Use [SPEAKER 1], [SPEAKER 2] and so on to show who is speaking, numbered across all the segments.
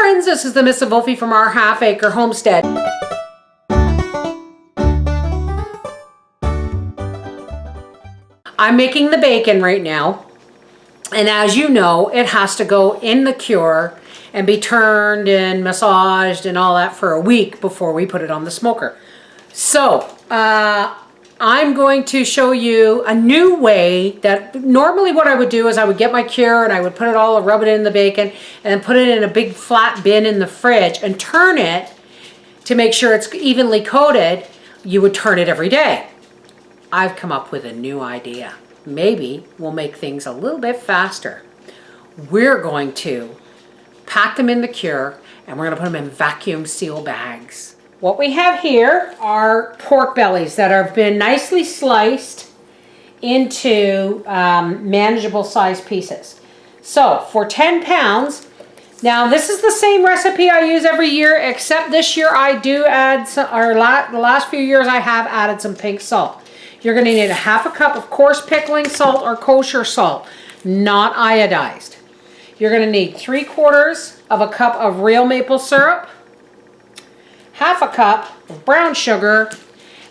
[SPEAKER 1] friends, this is the Miss Wolfie from our half-acre homestead. I'm making the bacon right now, and as you know, it has to go in the cure and be turned and massaged and all that for a week before we put it on the smoker. So I'm going to show you a new way that normally what I would do is I would get my cure and I would put it all, rub it in the bacon, and then put it in a big flat bin in the fridge and turn it to make sure it's evenly coated. You would turn it every day. I've come up with a new idea. Maybe we'll make things a little bit faster. We're going to pack them in the cure and we're going to put them in vacuum seal bags. What we have here are pork bellies that have been nicely sliced into manageable size pieces. So for 10 pounds, now this is the same recipe I use every year, except this year I do add some, or the last few years I have added some pink salt. You're going to need a half a cup of coarse pickling salt or kosher salt, not iodized. You're going to need 3/4 of a cup of real maple syrup, half a cup of brown sugar,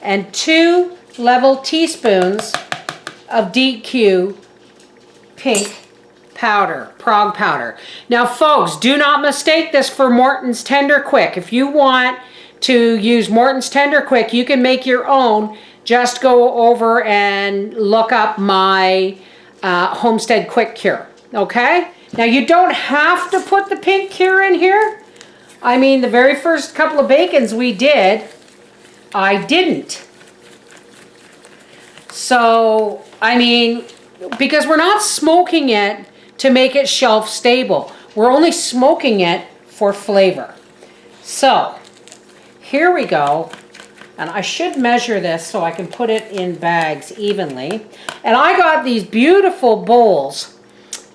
[SPEAKER 1] and 2 level teaspoons of DQ pink powder, prog powder. Now folks, do not mistake this for Morton's Tender Quick. If you want to use Morton's Tender Quick, you can make your own. Just go over and look up my Homestead Quick Cure, okay? Now you don't have to put the pink cure in here. I mean, the very first couple of bacons we did, I didn't. So, I mean, because we're not smoking it to make it shelf stable. We're only smoking it for flavor. So, here we go. And I should measure this so I can put it in bags evenly. And I got these beautiful bowls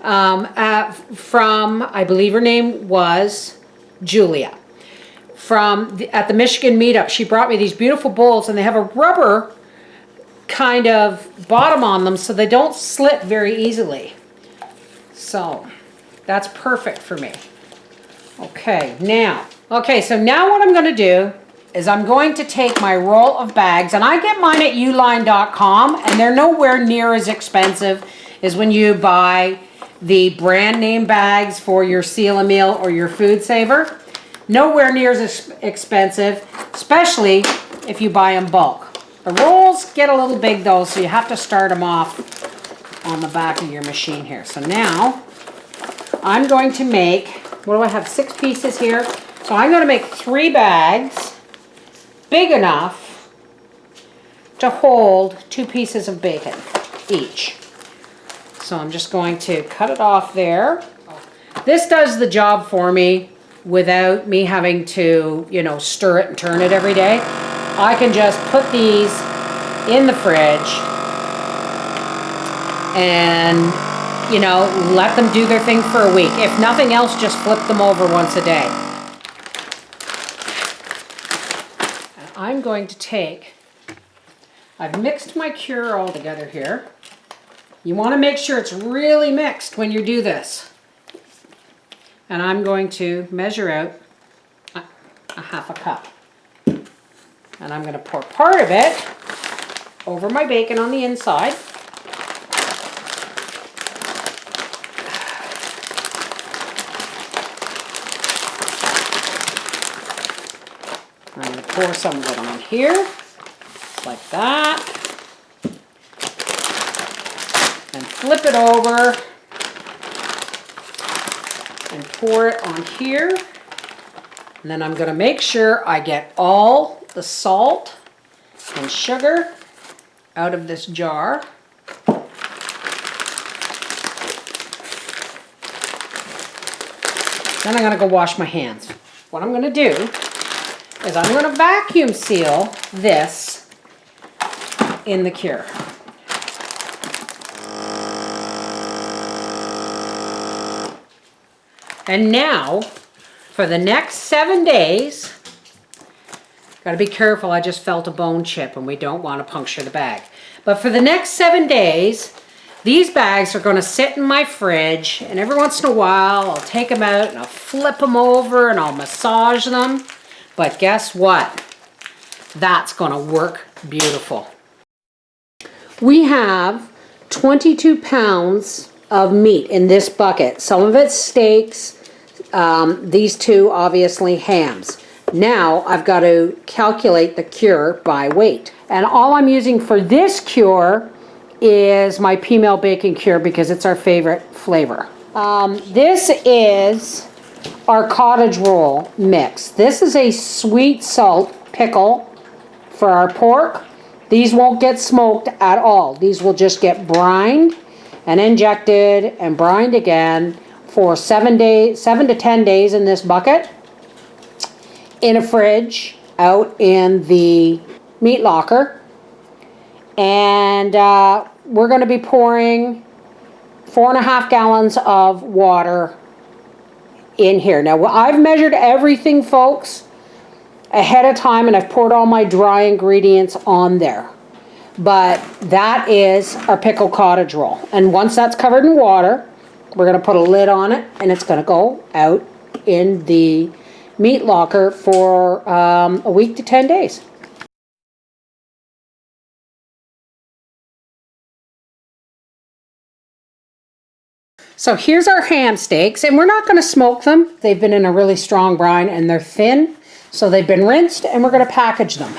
[SPEAKER 1] from, I believe her name was Julia, at the Michigan meetup. She brought me these beautiful bowls, and they have a rubber kind of bottom on them so they don't slip very easily. So that's perfect for me. Okay, so now what I'm going to do is I'm going to take my roll of bags, and I get mine at uline.com, and they're nowhere near as expensive as when you buy the brand name bags for your Seal a Meal or your Food Saver. Nowhere near as expensive, especially if you buy in bulk. The rolls get a little big though, so you have to start them off on the back of your machine here. So now I'm going to make, what do I have, 6 pieces here? So I'm going to make 3 bags big enough to hold 2 pieces of bacon each. So I'm just going to cut it off there. This does the job for me without me having to, you know, stir it and turn it every day. I can just put these in the fridge and, you know, let them do their thing for a week. If nothing else, just flip them over once a day. I'm going to take, I've mixed my cure all together here. You want to make sure it's really mixed when you do this. And I'm going to measure out a half a cup. And I'm going to pour part of it over my bacon on the inside. I'm going to pour some of it on here, like that. And flip it over and pour it on here. And then I'm going to make sure I get all the salt and sugar out of this jar. Then I'm going to go wash my hands. What I'm going to do is I'm going to vacuum seal this in the cure. And now, for the next 7 days, got to be careful, I just felt a bone chip and we don't want to puncture the bag. But for the next 7 days, These bags are going to sit in my fridge, and every once in a while I'll take them out and I'll flip them over and I'll massage them. But guess what? That's going to work beautiful. We have 22 pounds of meat in this bucket. Some of it's steaks, these two obviously hams. Now I've got to calculate the cure by weight. And all I'm using for this cure is my P-Mel bacon cure because it's our favorite flavor. This is our cottage roll mix. This is a sweet salt pickle for our pork. These won't get smoked at all. These will just get brined and injected and brined again for 7 to 10 days in this bucket, in a fridge out in the meat locker. And we're going to be pouring 4.5 gallons of water in here. Now, I've measured everything, folks, ahead of time, and I've poured all my dry ingredients on there. But that is our pickled cottage roll. And once that's covered in water, we're going to put a lid on it, and it's going to go out in the meat locker for a week to 10 days. So here's our ham steaks, and we're not going to smoke them. They've been in a really strong brine and they're thin, so they've been rinsed, and we're going to package them.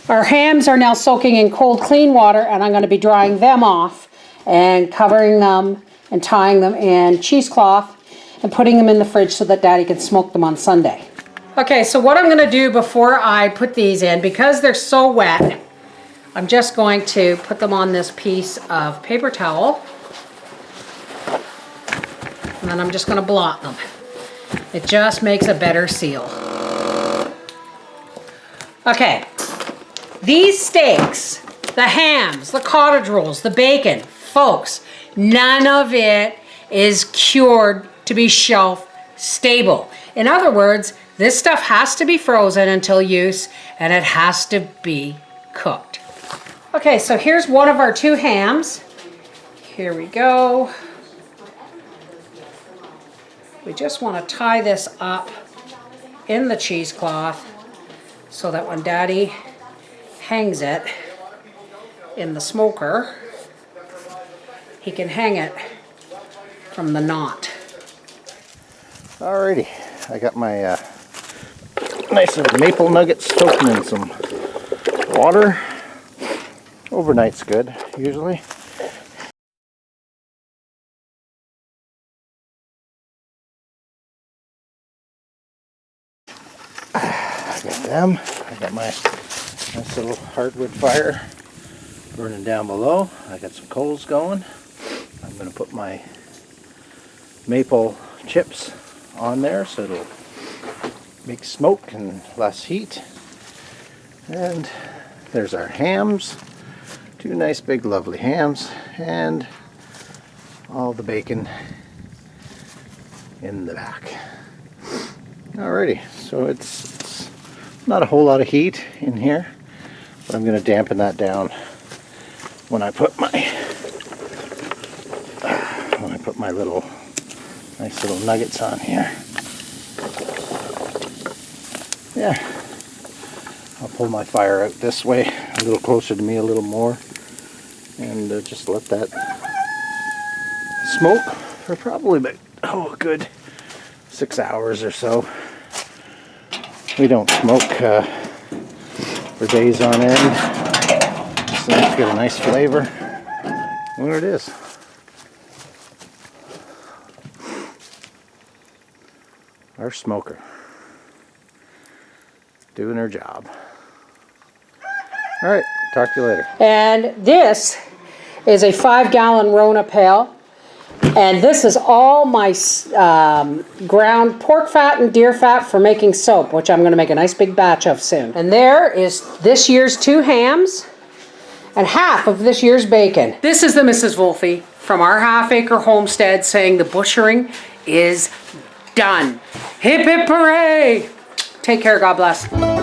[SPEAKER 1] Our hams are now soaking in cold, clean water, and I'm going to be drying them off and covering them and tying them in cheesecloth and putting them in the fridge so that Daddy can smoke them on Sunday. Okay, so what I'm going to do before I put these in, because they're so wet, I'm just going to put them on this piece of paper towel. And then I'm just going to blot them. It just makes a better seal. Okay, these steaks, the hams, the cottage rolls, the bacon, folks, none of it is cured to be shelf stable. In other words, this stuff has to be frozen until use, and it has to be cooked. Okay, so here's one of our 2 hams. Here we go. We just want to tie this up in the cheesecloth so that when Daddy hangs it in the smoker, he can hang it from the knot.
[SPEAKER 2] Alrighty, I got my nice little maple nuggets soaking in some water. Overnight's good, usually. I got my nice little hardwood fire burning down below. I got some coals going. I'm going to put my maple chips on there so it'll make smoke and less heat. And there's our hams. 2 nice big lovely hams and all the bacon in the back. Alrighty, so it's not a whole lot of heat in here, but I'm going to dampen that down when I put my little nice little nuggets on here. Yeah, I'll pull my fire out this way, a little closer to me, a little more, and just let that smoke for probably about a good 6 hours or so. We don't smoke for days on end, so let's get a nice flavor. There it is. Our smoker doing her job. All right, talk to you later.
[SPEAKER 1] And this is a 5-gallon Rona pail. And this is all my ground pork fat and deer fat for making soap, which I'm going to make a nice big batch of soon. And there is this year's 2 hams and half of this year's bacon. This is the Mrs. Wolfie from our half-acre homestead saying the butchering is done. Hip hip hooray! Take care, God bless.